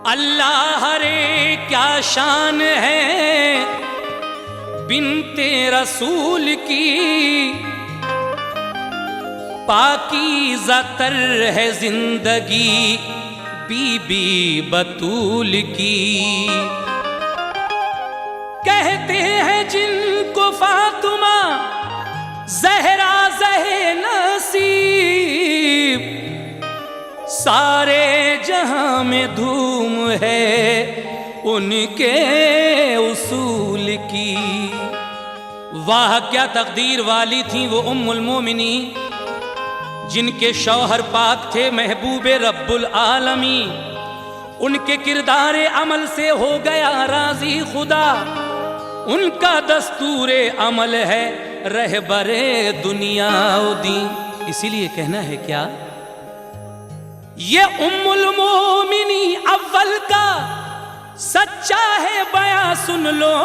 अल्लाह रे क्या शान है बिन्ते रसूल की, पाकीज़ा तर है जिंदगी बीबी बतूल की। कहते हैं जिनको फातिमा ज़हरा ज़हे नसीब, सारे जहां में धूम है उनके उसूल की। वाह क्या तकदीर वाली थी वो उम्मुल मोमिनी, जिनके शौहर पाक थे महबूबे रब्बुल आलमी। उनके किरदारे अमल से हो गया राजी खुदा, उनका दस्तूरे अमल है रहबरे दुनिया दी। इसीलिए कहना है क्या, ये उम्मुल मोमिनी अव्वल का सच्चा है बयां सुन लो,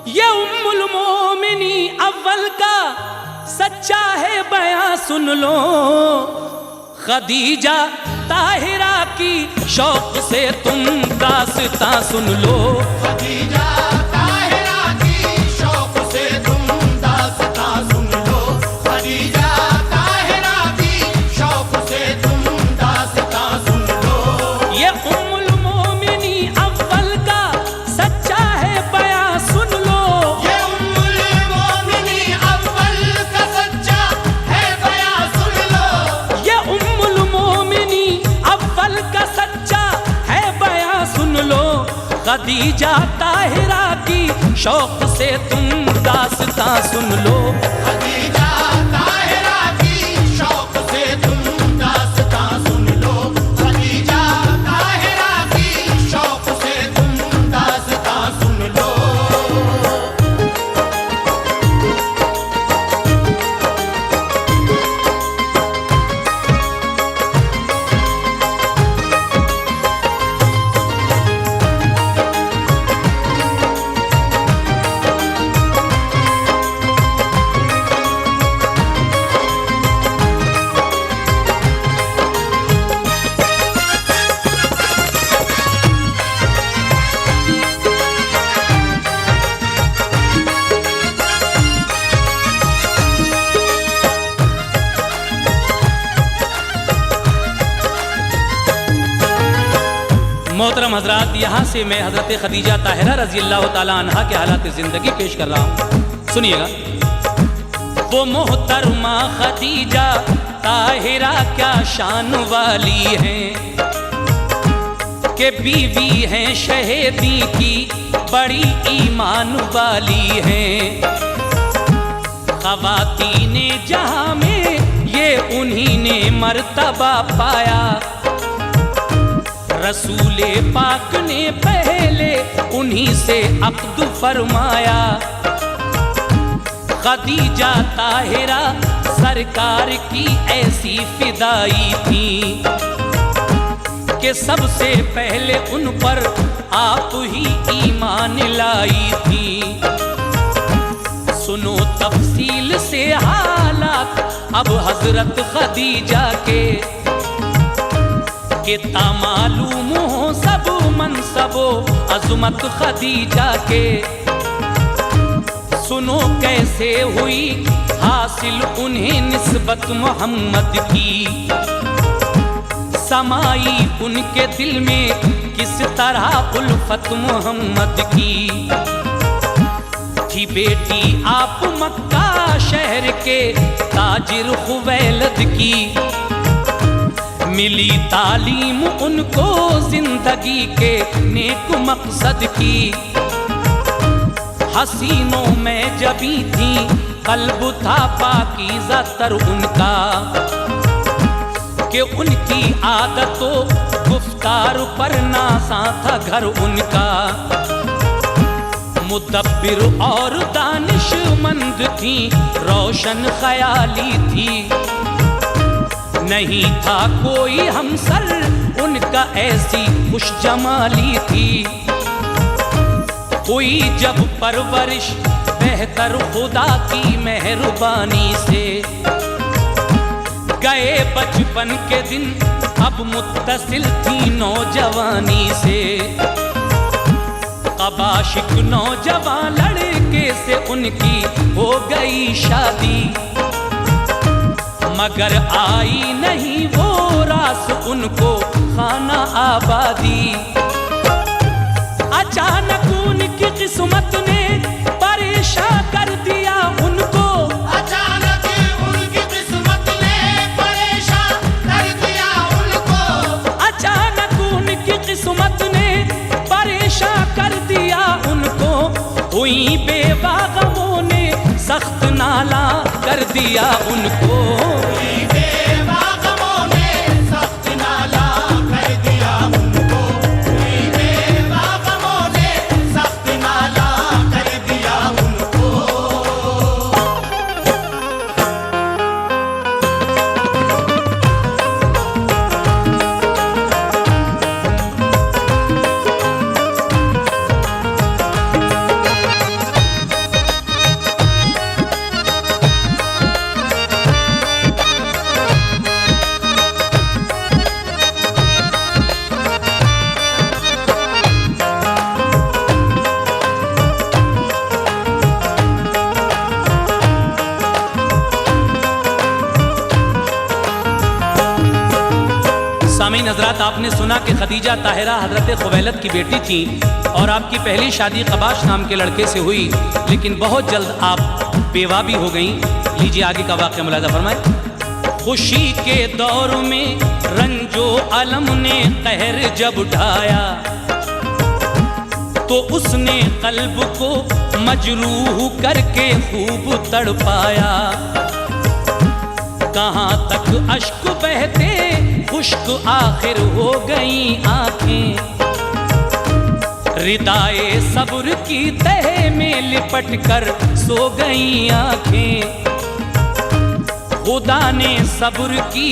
ये उम्मुल मोमिनी अव्वल का सच्चा है बयां सुन लो। खदीजा ताहिरा की शौक से तुम दास्तां सुन लो। खदीजा ताहिरा की शौक से तुम दास्तां सुन लो। खदीजा ताहिरा की शौक से तुम दास्तां सुन लो। ये उम्मुल मोमिनी अव्वल का सच्चा है बयां सुन लो। ये उम्मुल मोमिनी अव्वल का सच्चा है बयां सुन लो। ये उम्मुल मोमिनी अव्वल का सच्चा है बयां सुन लो। खदीजा ताहिरा की शौक से तुम दास्तां सुन लो। खदीजा ताहिरा की शौक से तुम दास्तां सुन लो। खदीजा ताहिरा की शौक से तुम दास्तां सुन लो। मोहतरम हजरात, यहाँ से मैं हजरत खदीजा ताहिरा रजी अल्लाह ताला अन्हा के हालात ज़िंदगी पेश कर रहा हूँ। सुनिएगा। वो मोहतरमा खदीजा ताहिरा क्या शान वाली हैं, के बीवी हैं शहीदी की बड़ी ईमान वाली हैं। ख़वातीने जहाँ में ये उन्हीं ने मर्तबा पाया, रसूले पाक ने पहले उन्हीं से अक़्द फरमाया। खदीजा ताहिरा सरकार की ऐसी फिदाई थी कि सबसे पहले उन पर आप ही ईमान लाई थी। सुनो तफसील से हालात अब हजरत खदीजा के तामालूम हो सब मनसबो अज़मत खदीजा के। सुनो कैसे हुई हासिल उन्हें निस्बत मोहम्मद की, समाई उनके दिल में किस तरह उल्फत मोहम्मद की। थी बेटी आप मक्का शहर के ताजिर खुवैलद की, मिली तालीम उनको जिंदगी के नेक मकसद की। हसीनों में जबी थी कल्ब था पाकीज़ा तर उनका, कि उनकी आदतों गुफ्तार पर नासा था घर उनका। मुदब्बिर और दानिशमंद थी, रोशन ख्याली थी, नहीं था कोई हमसर उनका ऐसी खुश जमाली थी। हुई जब परवरिश बेहतर खुदा की मेहरबानी से, गए बचपन के दिन अब मुत्तसिल थी नौजवानी से, अब आशिक नौजवान लड़के से उनकी हो गई शादी, मगर आई नहीं वो रास उनको खाना आबादी। अचानक उनकी किस्मत ने परेशान कर दिया उनको, अचानक उनकी किस्मत ने परेशान कर दिया उनको, अचानक उनकी किस्मत ने परेशान कर दिया उनको। हुई बेवा गमों ने सख्त नाला कर दिया उनको, बेवा गमों ने सख्त नाला कर दिया उनको, बेवा गमों ने सख्त नाला कर दिया उनको। सामीन हजरात, आपने सुना कि खदीजा ताहिरा हजरत खुवैलद की बेटी थी और आपकी पहली शादी कबाश नाम के लड़के से हुई, लेकिन बहुत जल्द आप बेवा भी हो गईं। लीजिए आगे का वाक़या मुलाज़ा फरमाएं। खुशी के दौर में रंजो अलम ने कहर जब ढाया, तो उसने कल्ब को मजरूह करके खूब तड़पाया। कहाँ तक अश्क बहते खुश्क आखिर हो गई आंखें, रिदाए सब्र की तह में लिपट कर सो गई आंखें। खुदा ने सब्र की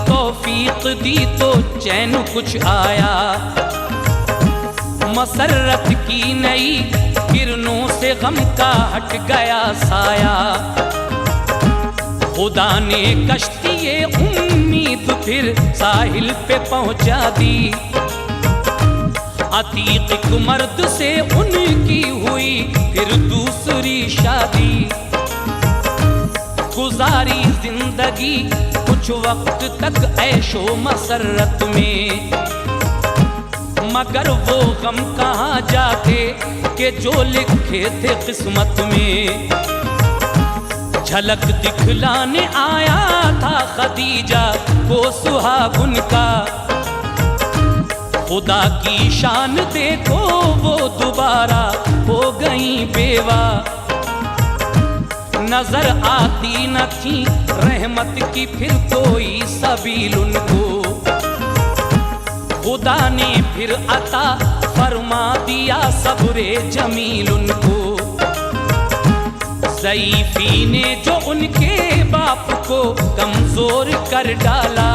तौफीक दी तो चैन कुछ आया, मसरत की नई किरणों से गम का हट गया साया। खुदा ने कश्ती ये उम्मीद फिर साहिल पे पहुंचा दी, अतीक एक मर्द से उनकी हुई फिर दूसरी शादी। गुजारी जिंदगी कुछ वक्त तक ऐशो मसरत में, मगर वो गम कहाँ जाते कि जो लिखे थे किस्मत में। झलक दिखलाने आया था खदीजा को सुहागुन का, खुदा की शान देखो वो दोबारा हो गई बेवा। नजर आती न थी रहमत की फिर कोई सबील उनको, खुदा ने फिर अता फरमा दिया सब्रे जमील उनको। ज़ईफ़ी ने जो उनके बाप को कमजोर कर डाला,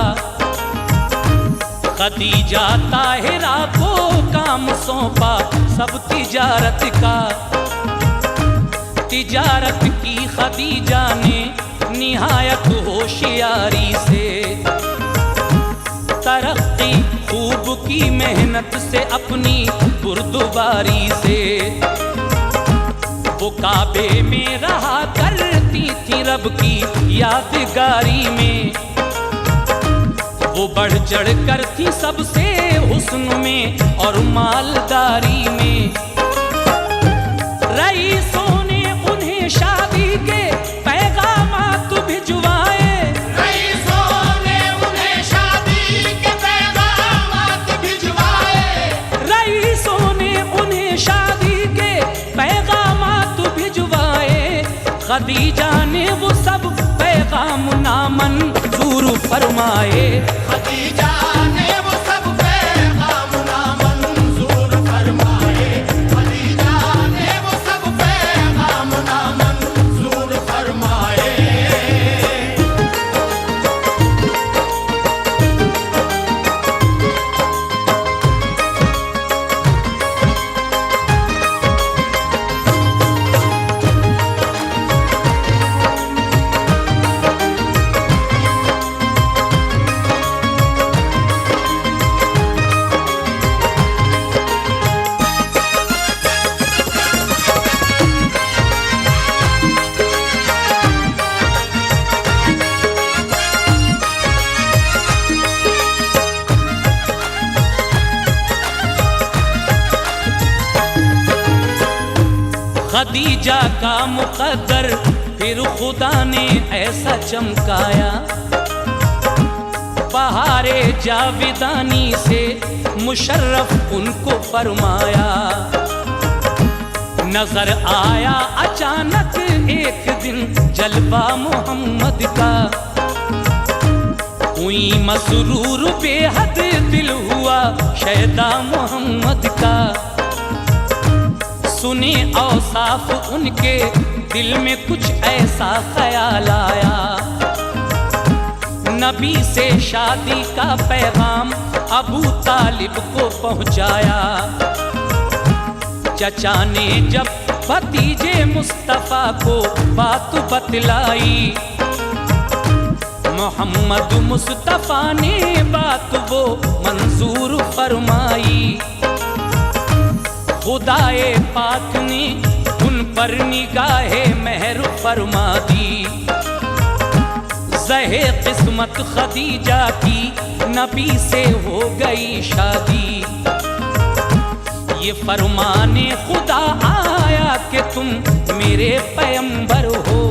खदीजा ताहिरा को काम सौंपा सब तिजारत का। तिजारत की खदीजा ने निहायत होशियारी से, तरक्की खूब की मेहनत से अपनी बुर्दबारी से। वो काबे में रहा करती थी रब की यादगारी में, वो बढ़ चढ़ कर थी सबसे हुस्न में और मालदारी में। रईसों ने उन्हें शादी के पैगामात भिजवाए, रईसों ने उन्हें शादी के पैगामात भिजवाए, रईसों ने उन्हें शादी के पैगामात भिजवाए। खदीजा ने वो सब पैगाम नामंजूर फरमाए, खदीजा ने वो सब पैगाम नामंजूर फरमाए, खदीजा ने वो सब पैगाम नामंजूर फरमाए। खदीजा का मुकद्दर फिर खुदा ने ऐसा चमकाया, बहारे जाविदानी से मुशर्रफ उनको फरमाया। नजर आया अचानक एक दिन जलवा मोहम्मद का, हुई मसरूर बेहद दिल हुआ शैदा मोहम्मद का। सुने औसाफ उनके दिल में कुछ ऐसा ख्याल आया, नबी से शादी का पैगाम अबू तालिब को पहुंचाया। चचा ने जब भतीजे मुस्तफा को बात बतलाई, मोहम्मद मुस्तफा ने बात वो मंजूर फरमाई। खुदाए पाक ने उन पर निगाहे मेहर फरमा दी, ज़हे किस्मत खदीजा की नबी से हो गई शादी। ये फरमाने खुदा आया कि तुम मेरे पैगंबर हो,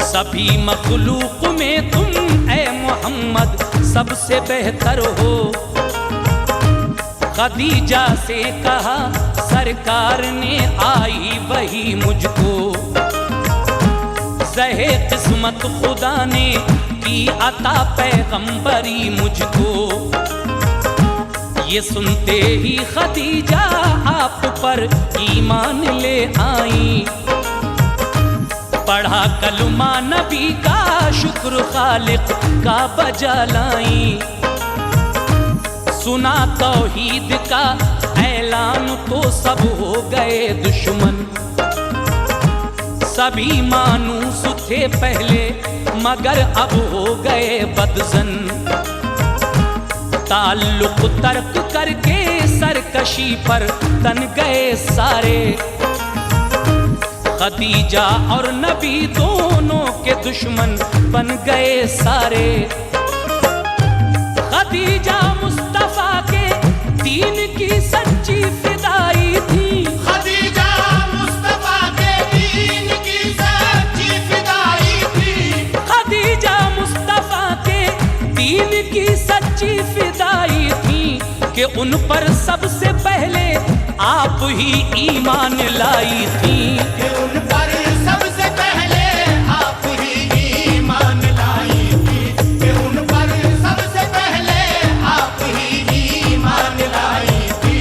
सभी मखलूक में तुम ए मोहम्मद सबसे बेहतर हो। खदीजा से कहा सरकार ने आई वही मुझको, ज़हे किस्मत खुदा ने की अता पैगंबरी मुझको। ये सुनते ही खदीजा आप पर ईमान ले आई, पढ़ा कलमा नबी का शुक्र खालिक का बजा लाई। सुना तौहीद का ऐलान तो सब हो गए दुश्मन, सभी मानूस थे पहले मगर अब हो गए बदजन। ताल्लुक तर्क करके सरकशी पर तन गए सारे, खदीजा और नबी दोनों के दुश्मन बन गए सारे। खदीजा मुस्तफा के दीन की सच्ची फिदाई थी, खदीजा मुस्तफा के दीन की सच्ची फिदाई थी। खदीजा मुस्तफा के दीन की सच्ची फिदाई थी कि उन पर सबसे पहले आप ही ईमान लाई थी। कि उन पर सबसे पहले आप ही ईमान लाई थी, कि उन पर सबसे पहले आप ही ईमान लाई थी।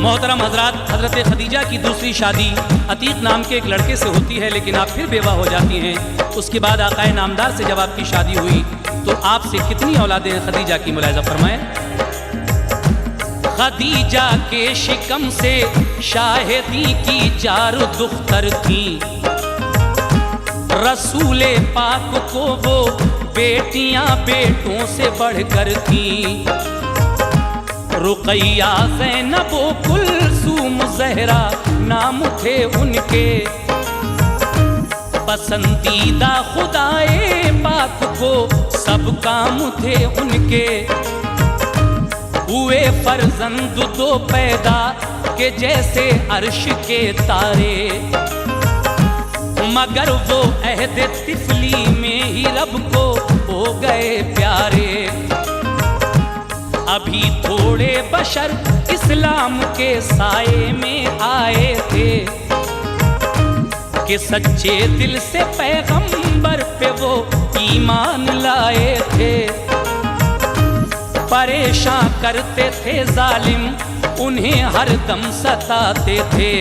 मोहतरम हजरात, हजरत खदीजा की दूसरी शादी अतीक नाम के एक लड़के से होती है, लेकिन आप फिर बेवा हो जाती हैं। उसके बाद आकाए नामदार से जब आपकी शादी हुई तो आपसे कितनी औलादें हैं खदीजा की, मुलाहिजा फरमाएं। खदीजा के शिकम से शाहिदी की 4 दुख्तर थी, रसूले पाक को वो बेटियां बेटों से बढ़कर थी। रुकैया ज़ैनब कुलसूम ज़हरा नाम थे उनके, पसंदीदा खुदाए पाक को सब काम थे उनके। हुए फर्जंद 2 पैदा के जैसे अर्श के तारे, मगर वो अहद तिफली में ही रब को हो गए प्यारे। अभी थोड़े बशर इस्लाम के साए में आए थे कि सच्चे दिल से पैगंबर पे वो ईमान लाए थे। परेशान करते थे जालिम, उन्हें हर दम सताते थे।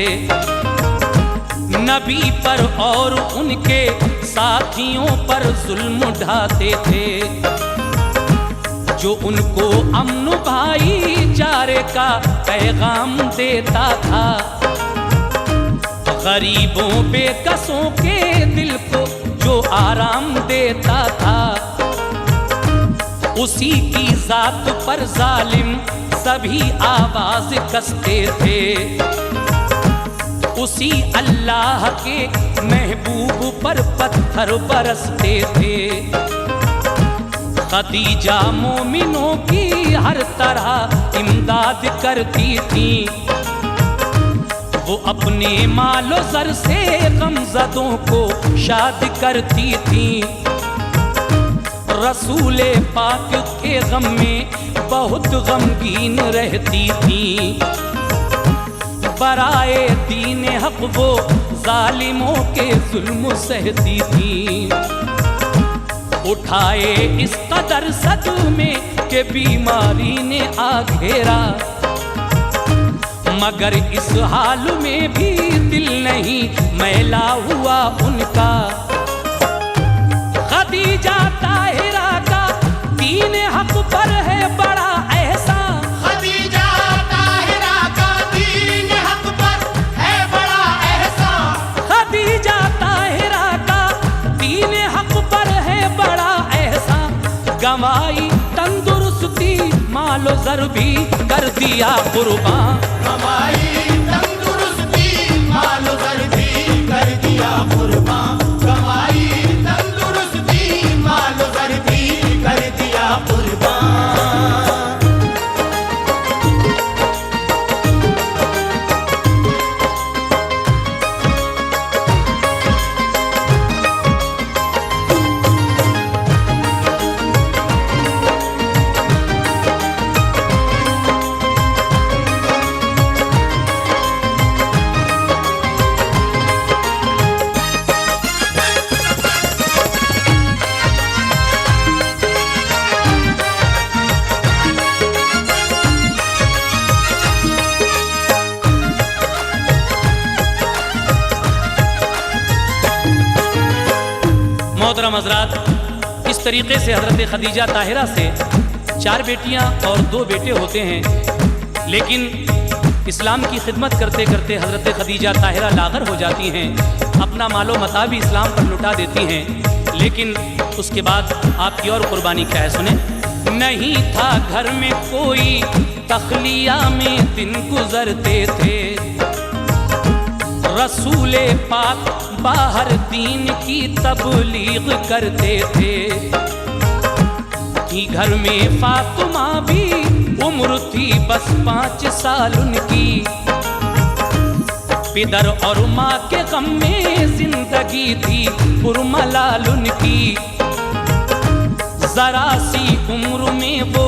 नबी पर और उनके साथियों पर जुल्म ढाते थे। जो उनको अमन भाईचारे का पैगाम देता था, गरीबों बेकसों के दिल को जो आराम देता था, उसी की जात पर जालिम सभी आवाज कसते थे। उसी अल्लाह के महबूब पर पत्थर बरसते थे। खदीजा मोमिनों की हर तरह इमदाद करती थी। वो अपने मालो ज़र से गमज़दों को शाद करती थी। रसूले पाक के गम में बहुत गमगीन रहती थी। बराए दीन हक वो जालिमों के जुल्म सहती थी। उठाए इस कदर सदमे के बीमारी ने आ घेरा, मगर इस हाल में भी दिल नहीं मैला हुआ उनका। खदीजा ताहिरा का दीन हक पर है बड़ा एहसान। खदीजा ताहिरा का दीन हक पर है बड़ा एहसान। खदीजा ताहिरा का दीन हक पर है बड़ा एहसान। गंवाई तंदुरुस्ती मालो ज़र भी कर दिया कुर्बान। गंवाई तंदुरुस्ती मालो ज़र भी कर दिया कुर्बान। गंवाई तंदुरुस्ती मालो ज़र भी कर दिया कुर्बान। मोहतरम हज़रात, इस तरीके से हज़रत खदीजा ताहिरा से 4 बेटियां और 2 बेटे होते हैं। लेकिन इस्लाम की खिदमत करते करते हज़रत खदीजा ताहिरा लागर हो जाती हैं। अपना मालो मता भी इस्लाम पर लुटा देती हैं। लेकिन उसके बाद आपकी और कुर्बानी क्या है, सुने। नहीं था घर में कोई, तखलिया में दिन गुजरते थे। रसूले पाक बाहर दीन की तबलीग करते थे। कि घर में फातिमा भी उम्र थी बस 5 साल उनकी। पिदर और माँ के गम में जिंदगी थी पुरमलाल उनकी। जरा सी उम्र में वो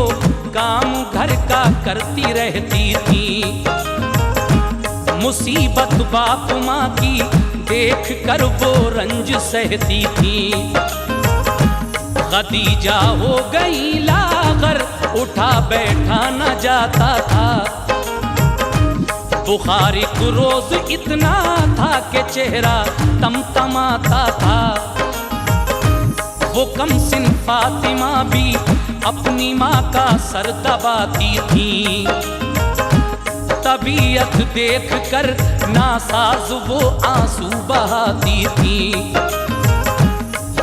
काम घर का करती रहती थी। मुसीबत बाप माँ की देख कर वो रंज सहती थी। खदीजा हो गई लागर, उठा बैठा न जाता था। बुखार एक रोज इतना था कि चेहरा तमतमाता था। वो कम सिन फातिमा भी अपनी माँ का सर दबाती थी। तबीयत देख कर नासाज वो आंसू बहाती थी।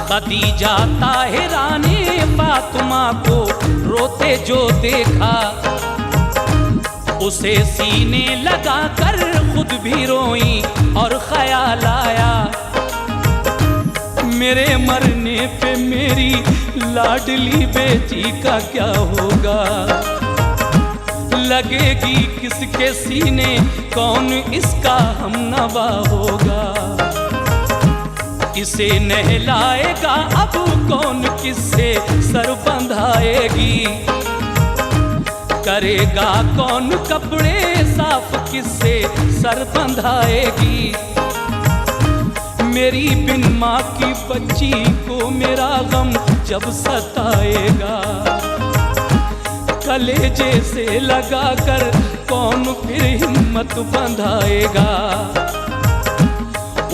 खदीजा ताहिरा ने फातिमा को रोते जो देखा, उसे सीने लगा कर खुद भी रोई और ख्याल आया, मेरे मरने पे मेरी लाडली बेटी का क्या होगा। लगेगी किसके सीने, कौन इसका हमनवा होगा। इसे नहलाएगा अब कौन, किससे सर बंधाएगी। करेगा कौन कपड़े साफ, किससे सर बंधाएगी। मेरी बिन माँ की बच्ची को मेरा गम जब सताएगा। कलेजे से लगा कर कौन फिर हिम्मत बंधाएगा।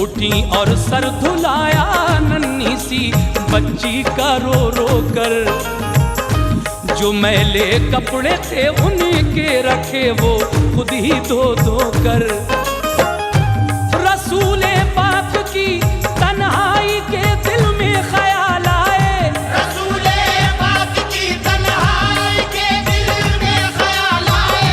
उठी और सर धुलाया नन्ही सी बच्ची का रो रो कर। जो मैले कपड़े थे उनके रखे वो खुद ही धो धो कर। रसूले पाक की तन्हाई के दिल में ख्याल आए, रसूले पाक की तन्हाई के दिल में ख्याल आए,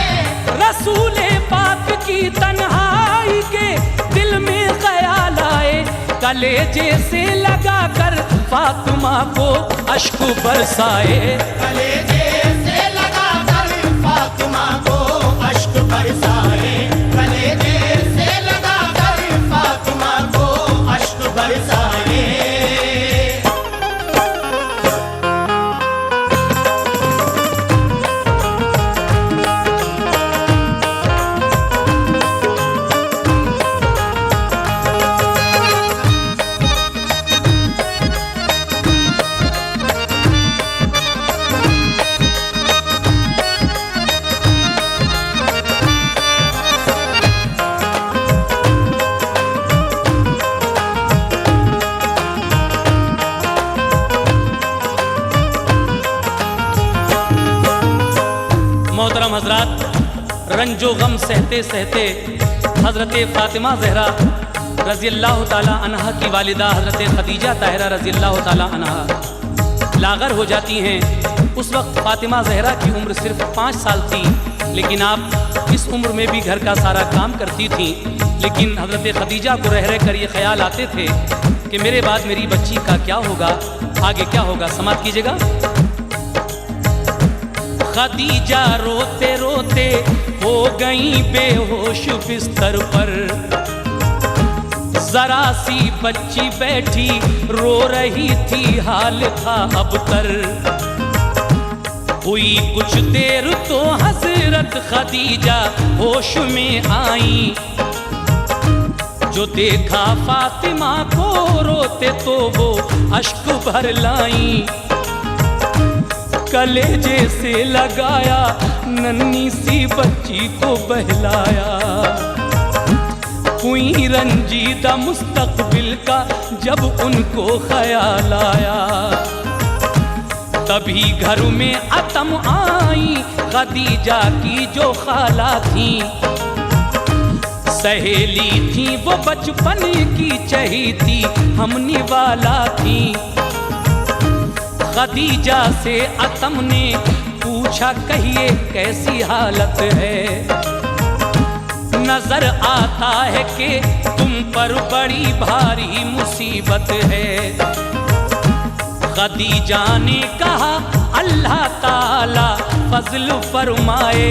रसूले पाक की तन्हाई के दिल में ख्याल आए। कलेजे से लगा कर फातिमा को अश्क बरसाए, कलेजे से लगा कर फातिमा को अश्क बरसाए, कलेजे से लगा कर फातिमा को अश्क बरसाए। मोहतरम हजरात, रंजो गम सहते सहते हज़रत फ़ातिमा ज़हरा रज़ी अल्लाह ताला अन्हा की वालिदा हज़रत खदीजा ताहिरा रज़ी अल्लाह ताला अन्हा लागर हो जाती हैं। उस वक्त फ़ातिमा ज़हरा की उम्र सिर्फ 5 साल थी, लेकिन आप इस उम्र में भी घर का सारा काम करती थीं। लेकिन हज़रत खदीजा को रह रह कर ये ख्याल आते थे कि मेरे बाद मेरी बच्ची का क्या होगा, आगे क्या होगा। समाप्त कीजिएगा। खदीजा रोते रोते हो गई बेहोश बिस्तर पर, जरा सी बच्ची बैठी रो रही थी, हाल था अबतर। हुई कुछ देर तो हजरत खदीजा होश में आई, जो देखा फातिमा को रोते तो वो अश्क भर लाई। कलेजे से लगाया नन्ही सी बच्ची को बहलाया, हुई रंजीदा मुस्तकबिल का जब उनको ख्याल आया। तभी घर में अतम आई खदीजा की जो खाला थी, सहेली थी वो बचपन की चहीती हमनी वाला थी। खदीजा से अतम ने पूछा कहिए कैसी हालत है, नजर आता है कि तुम पर बड़ी भारी मुसीबत है। खदीजा ने कहा अल्लाह ताला फजल फरमाए,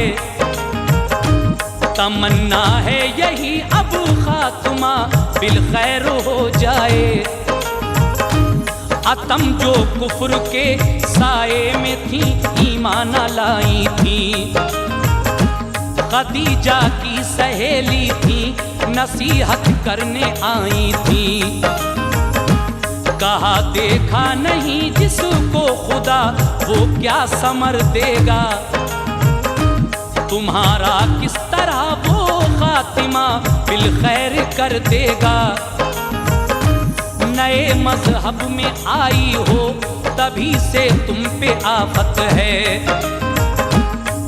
तमन्ना है यही अब खात्मा बिल खैर हो जाए। अतम जो कुफ्र के साए में थी ईमान लाई थी, खदीजा की सहेली थी नसीहत करने आई थी। कहा देखा नहीं जिसको खुदा वो क्या समर देगा, तुम्हारा किस तरह वो खातिमा बिल खैर कर देगा। नए मजहब में आई हो तभी से तुम पे आफत है,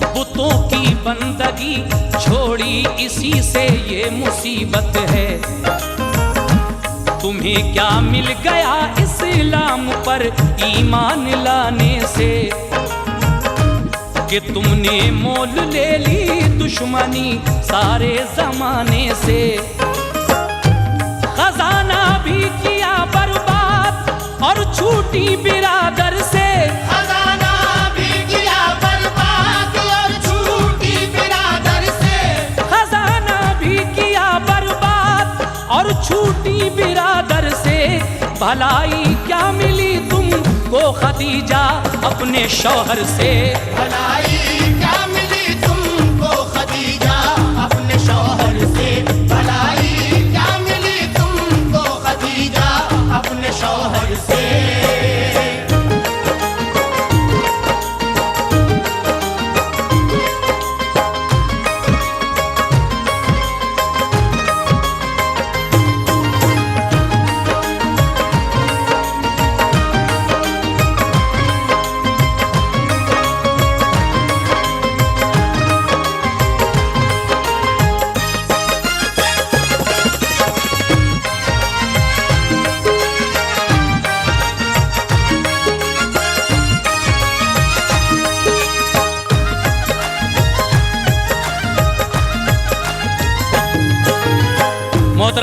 बुतों की बंदगी छोड़ी इसी से ये मुसीबत है। तुम्हें क्या मिल गया इस्लाम पर ईमान लाने से, कि तुमने मोल ले ली दुश्मनी सारे जमाने से। खजाना भी किया बर्बाद और छूटी बिरादर से, खजाना भी किया बर्बाद और छूटी बिरादर से, खजाना भी किया बर्बाद और छूटी बिरादर से। भलाई क्या मिली तुमको खदीजा अपने शौहर से, भलाई क्या मिली तुमको खदीजा अपने शौहर से, भलाई क्या मिली तुमको खदीजा अपने शौहर से।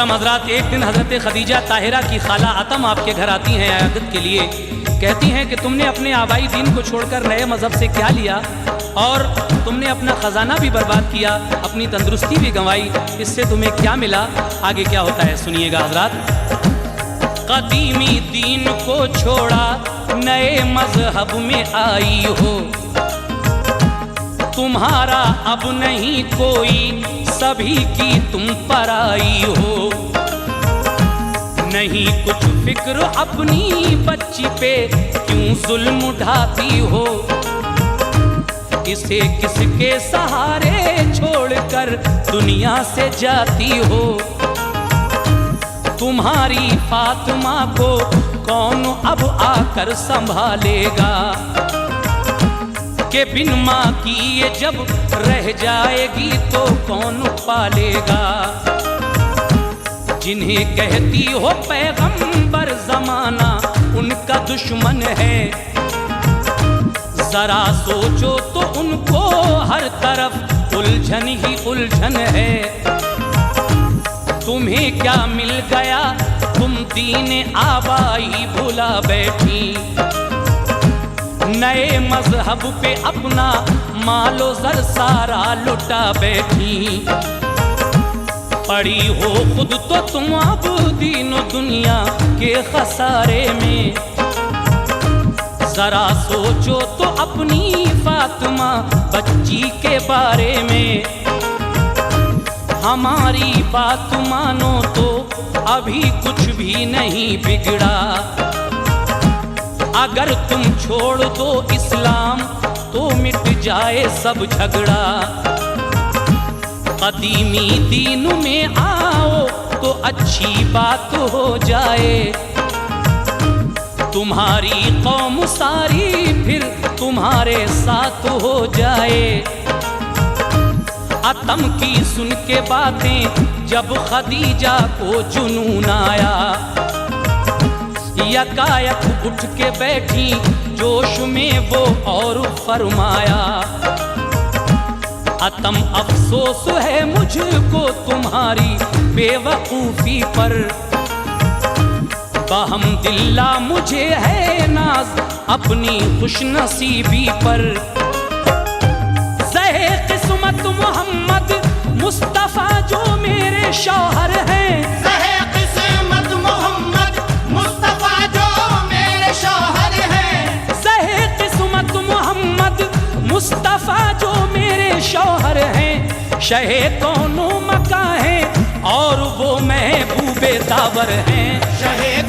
मोहतरम हजरात, एक दिन हजरत खदीजा ताहिरा की खाला अतम आपके घर आती हैं आयादत के लिए। कहती हैं कि तुमने अपने आबाई दीन को छोड़कर नए मज़हब से क्या लिया, और तुमने अपना ख़जाना भी बर्बाद किया, अपनी तंदुरुस्ती भी गंवाई, इससे तुम्हें क्या मिला? आगे क्या होता है सुनिएगा हजरात। कदीमी दीन को छोड़ा नए मज़हब में आई हो, तुम्हारा अब नहीं कोई, सभी की तुम पराई हो। नहीं कुछ फिक्र अपनी बच्ची पे, क्यों जुल्म उठाती हो? इसे किसके सहारे छोड़कर दुनिया से जाती हो? तुम्हारी फातिमा को कौन अब आकर संभालेगा, कि बिन माँ की ये जब रह जाएगी तो कौन पालेगा? जिन्हें कहती हो पैगंबर ज़माना उनका दुश्मन है, जरा सोचो तो उनको हर तरफ उलझन ही उलझन है। तुम्हें क्या मिल गया, तुम दीन आबाई भुला बैठी, नए मजहब पे अपना मालो ज़र सारा लुटा बैठी। पड़ी हो खुद तो तुम अब दीन दुनिया के खसारे में, जरा सोचो तो अपनी फातिमा बच्ची के बारे में। हमारी बात मानो तो अभी कुछ भी नहीं बिगड़ा, अगर तुम छोड़ दो इस्लाम तो मिट जाए सब झगड़ा। कदीमी दीन में आओ तो अच्छी बात हो जाए, तुम्हारी कौम सारी फिर तुम्हारे साथ हो जाए। अतम की सुन के बातें जब खदीजा को जुनून आया, यकायक उठ के बैठी जोश में वो और फरमाया, अतम अफसोस है मुझको तुम्हारी बेवकूफ़ी पर, बहम्दिल्ला मुझे है नाज अपनी खुशनसीबी पर। ज़हे किस्मत मोहम्मद मुस्तफ़ा जो मेरे शौहर हैं, ज़हे किस्मत मोहम्मद मुस्तफ़ा जो मेरे शौहर हैं, ज़हे किस्मत मोहम्मद मुस्तफ़ा जो मेरे शौहर हैं। शहे कौनो मका हैं और वो महबूबे दावर हैं, शहे